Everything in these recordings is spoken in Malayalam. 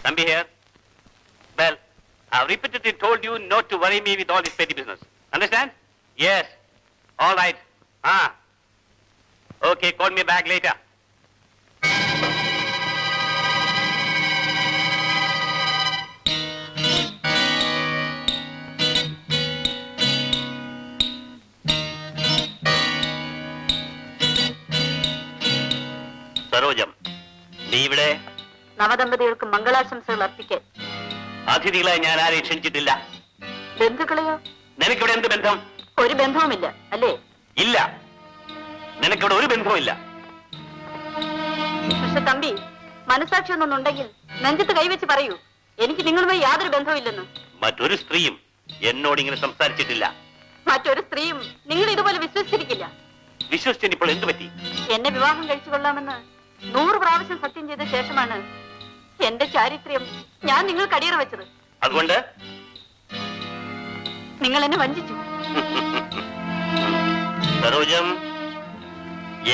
Tambi here. Well, I've repeatedly told you not to worry me with all this petty business. Understand? Yes. All right. Okay, call me back later. സരോജം, നീ ഇവിടെ? നവദമ്പതികൾക്ക് മംഗളാശംസകൾ അർപ്പിക്കാൻ. അതിഥികളെ ഞാൻ ആരെയും ക്ഷണിച്ചിട്ടില്ല. ബന്ധുക്കളെയോ? നിനക്കിവിടെ എന്ത് ബന്ധം? ഒരു ബന്ധവുമില്ല അല്ലേ? ഇല്ല, നിനക്കിവിടെ ഒരു ബന്ധവുമില്ല. പക്ഷെ തമ്പി, മനസാക്ഷി ഒന്നുണ്ടെങ്കിൽ നെഞ്ചത്ത് കൈവച്ച് പറയൂ, എനിക്ക് നിങ്ങളുമായി യാതൊരു ബന്ധവുമില്ലെന്ന്. മറ്റൊരു സ്ത്രീയും എന്നോട് ഇങ്ങനെ സംസാരിച്ചിട്ടില്ല. മറ്റൊരു സ്ത്രീയും നിങ്ങൾ ഇതുപോലെ വിശ്വസിച്ചിരിക്കില്ല. വിശ്വസിച്ചപ്പോൾ എന്ത് പറ്റി? എന്നെ വിവാഹം കഴിച്ചു കൊള്ളാമെന്ന് 100 പ്രാവശ്യം സത്യം ചെയ്ത ശേഷമാണ് എന്റെ ചാരിത്ര്യം ഞാൻ നിങ്ങൾക്ക് അടിയറ വെച്ചത്. അതുകൊണ്ട് നിങ്ങൾ എന്നെ വഞ്ചിച്ചു. സരോജം,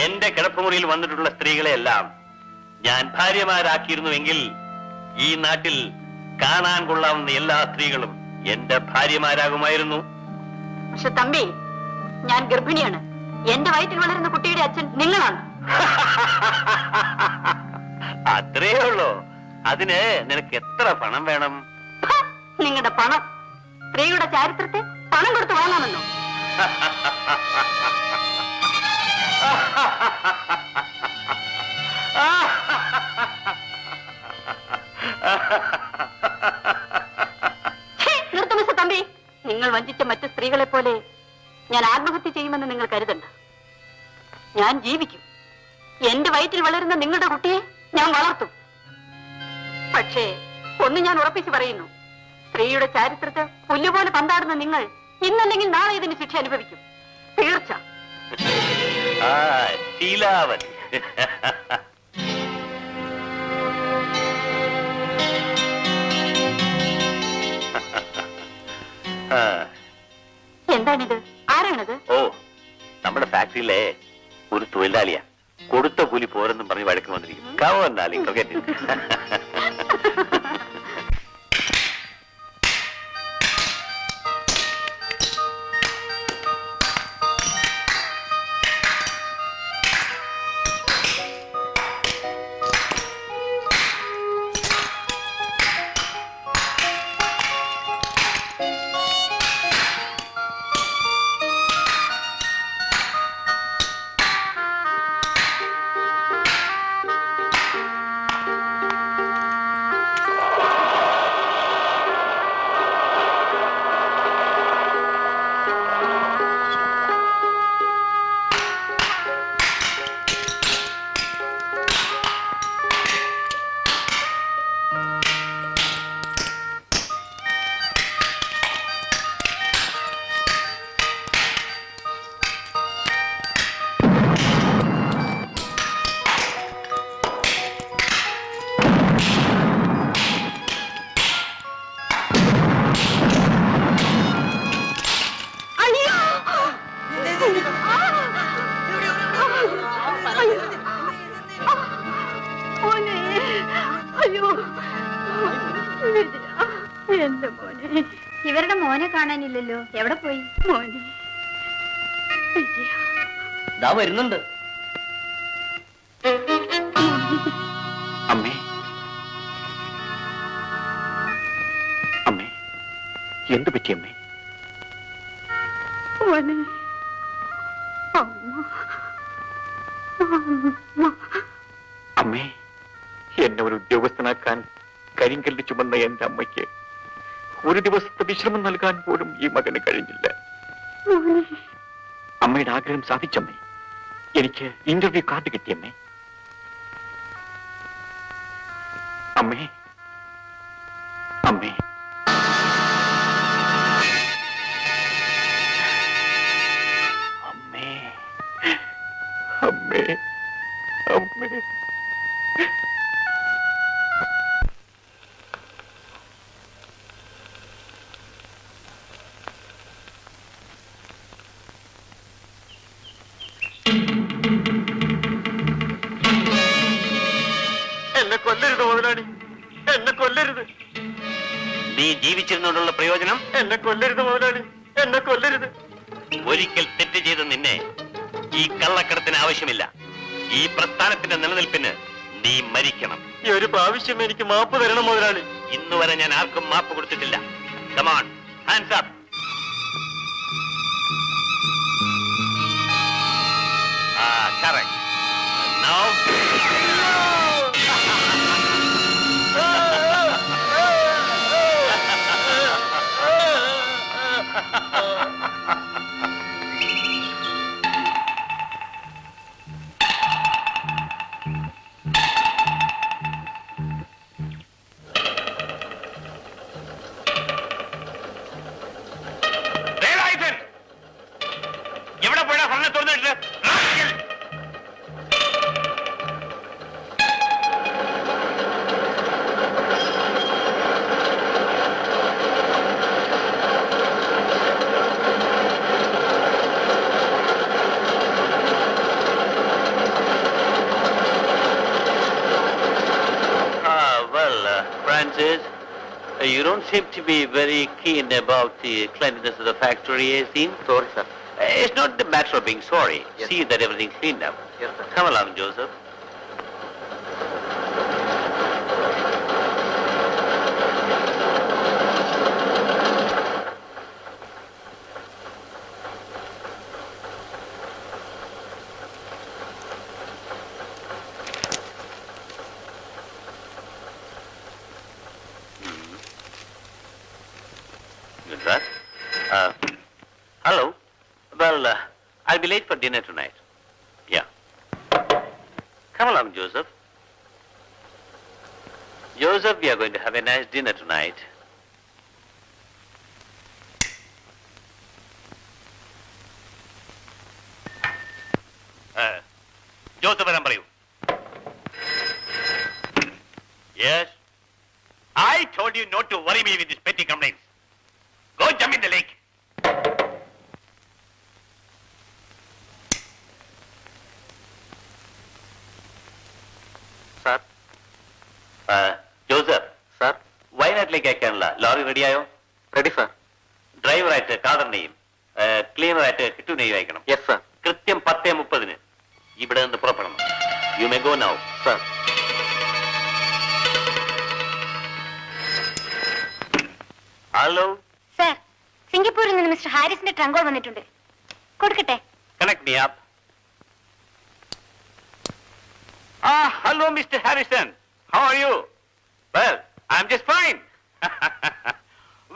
എന്റെ കിടപ്പുമുറിയിൽ വന്നിട്ടുള്ള സ്ത്രീകളെയെല്ലാം ഞാൻ ഭാര്യമാരാക്കിയിരുന്നുവെങ്കിൽ ഈ നാട്ടിൽ കാണാൻ കൊള്ളാവുന്ന എല്ലാ സ്ത്രീകളും എന്റെ ഭാര്യമാരാകുമായിരുന്നു. പക്ഷെ തമ്പി, ഞാൻ ഗർഭിണിയാണ്. എന്റെ വയറ്റിൽ വളരുന്ന കുട്ടിയുടെ അച്ഛൻ നിങ്ങളാണ്. അത്രേ ഉള്ളൂ. അതിന് നിനക്ക് എത്ര പണം വേണം? നിങ്ങളുടെ പണം? സ്ത്രീയുടെ ചാരിത്രത്തെ പണം കൊടുത്ത് വാങ്ങാമെന്നോ? നിർത്തും മിസ്റ്റർ തമ്പി. നിങ്ങൾ വഞ്ചിച്ച മറ്റു സ്ത്രീകളെ പോലെ ഞാൻ ആത്മഹത്യ ചെയ്യുമെന്ന് നിങ്ങൾ കരുതണ്ട. ഞാൻ ജീവിക്കും. എന്റെ വയറ്റിൽ വളരുന്ന നിങ്ങളുടെ കുട്ടിയെ ഞാൻ വളർത്തും. പക്ഷേ ഒന്ന് ഞാൻ ഉറപ്പിച്ചു പറയുന്നു, സ്ത്രീയുടെ ചാരിത്രത്തെ പുല്ലുപോലെ പന്താടുന്ന നിങ്ങൾ ഇന്നല്ലെങ്കിൽ നാളെ ഇതിന് ശിക്ഷ അനുഭവിക്കും. തീർച്ച. ശീലാവതി. എന്താണിത്? ആരാണിത്? ഓ, നമ്മുടെ ഫാക്ടറിയിലെ ഒരു തൊഴിലാളിയാ. കൊടുത്ത കൂലി പോരെന്നും പറഞ്ഞ് വഴക്ക് വന്നിരിക്കും. കവന്നാലി ക്രിക്കറ്റ്. ഇവരുടെ മോനെ കാണാനില്ലല്ലോ. എവിടെ പോയി മോനെ? വരുന്നുണ്ട്. അമ്മേ, അമ്മേ, എന്ത് പറ്റി അമ്മേ? അമ്മേ, എന്നെ ഒരു ഉദ്യോഗസ്ഥനാക്കാൻ കരിങ്കല്ല് ചുമന്ന എന്റെ അമ്മയ്ക്ക് ഒരു ദിവസത്തെ വിശ്രമം നൽകാൻ പോലും ഈ മകന് കഴിഞ്ഞില്ല. അമ്മയുടെ ആഗ്രഹം സാധിച്ചമ്മേ. എനിക്ക് ഇന്റർവ്യൂ കാർഡ് കിട്ടിയമ്മേ. അമ്മേ, അമ്മേ, അമ്മേ, അമ്മേ, അമ്മേ. എന്നെ കൊല്ലരുത് മുതലാളി, എന്നെ കൊല്ല കൊല്ലരുത്. നീ ജീവിച്ചിരുന്നോണ്ടുള്ള പ്രയോജനം? എന്നെ കൊല്ലരുത് മുതലാളി, എന്നെ കൊല്ലരുത്. ഒരിക്കൽ തെറ്റ് ചെയ്ത നിന്നെ ഈ കള്ളക്കടത്തിന് ആവശ്യമില്ല. ഈ പ്രസ്ഥാനത്തിന്റെ നിലനിൽപ്പിന് നീ മരിക്കണം. ഈ ഒരു പ്രാവശ്യം എനിക്ക് മാപ്പ് തരണം മുതലാളി. ഇന്നുവരെ ഞാൻ ആർക്കും മാപ്പ് കൊടുത്തിട്ടില്ല. Come on, hands up. Correct. Now. എവിടെ പോയാ പറഞ്ഞ തുറന്നിട്ട് Francis, you don't seem to be very keen about the cleanliness of the factory, eh, Dean? Sorry, sir. It's not the matter of being sorry. Yes. See that everything's cleaned up. Yes, sir. Come along, Joseph. Good, sir. Hello. Well, I'll be late for dinner tonight. Yeah. Come along, Joseph. Joseph, we are going to have a nice dinner tonight. Joseph, വരാൻ പറയൂ. Yes. I told you not to worry me with these petty complaints. Go jump in the lake. Sir. Joseph. Sir. വയനാട്ടിലേക്ക് അയക്കാനുള്ള ലോറി റെഡിയായോ? Ready, sir. ഡ്രൈവറായിട്ട് കാദറിനെയും ക്ലീനറായിട്ട് കിട്ടുനെയും അയക്കണം. Yes, sir. കൃത്യം 10:30 ഇവിടെ നിന്ന് പുറപ്പെടണം. You may go now. Sir. Hello. Sir, സിംഗപ്പൂരിൽ നിന്ന് മിസ്റ്റർ ഹാരിസിന്റെ ട്രങ്കോൾ വന്നിട്ടുണ്ട്. കൊടുക്കട്ടെ? Connect me up. Hello, Mr. Harrison. How are you? Well, I'm just fine.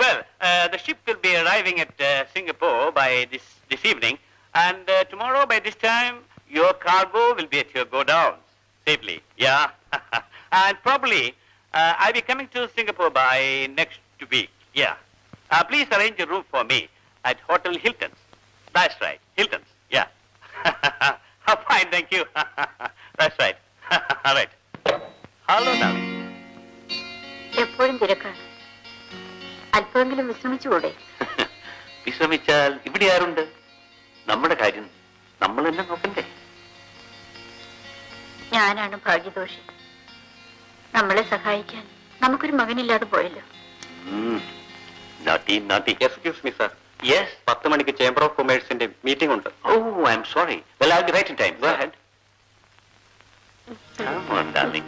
Well, the ship will be arriving at Singapore by this evening, and tomorrow by this time, your cargo will be at your godowns safely. Yeah, and probably I'll be coming to Singapore by next week. Yeah. Please arrange a room for me at Hotel Hilton's. That's right, Hilton's. Yeah. Fine, thank you. That's right. All right. Hello, darling. എപ്പോഴും തിരക്കാണ്. അല്പമെങ്കിലും വിശ്രമിച്ചുകൂടെ? വിശ്രമിച്ചാൽ ഇവിടെ ആരുണ്ട്? നമ്മുടെ കാര്യം നമ്മൾ തന്നെ നോക്കണ്ടേ? ഞാനാണ് ഭാഗ്യദോഷി. നമ്മളെ സഹായിക്കാൻ നമുക്കൊരു മകനില്ലാതെ പോയല്ലോ. Naughty, naughty. Excuse me, sir. Yes. 10 മണിക്ക് ചേംബർ ഓഫ് കൊമേഴ്സിന്റെ മീറ്റിംഗ് ഉണ്ട്. Oh, I'm sorry. Well, I'll be right in time. Go ahead. Come on, darling.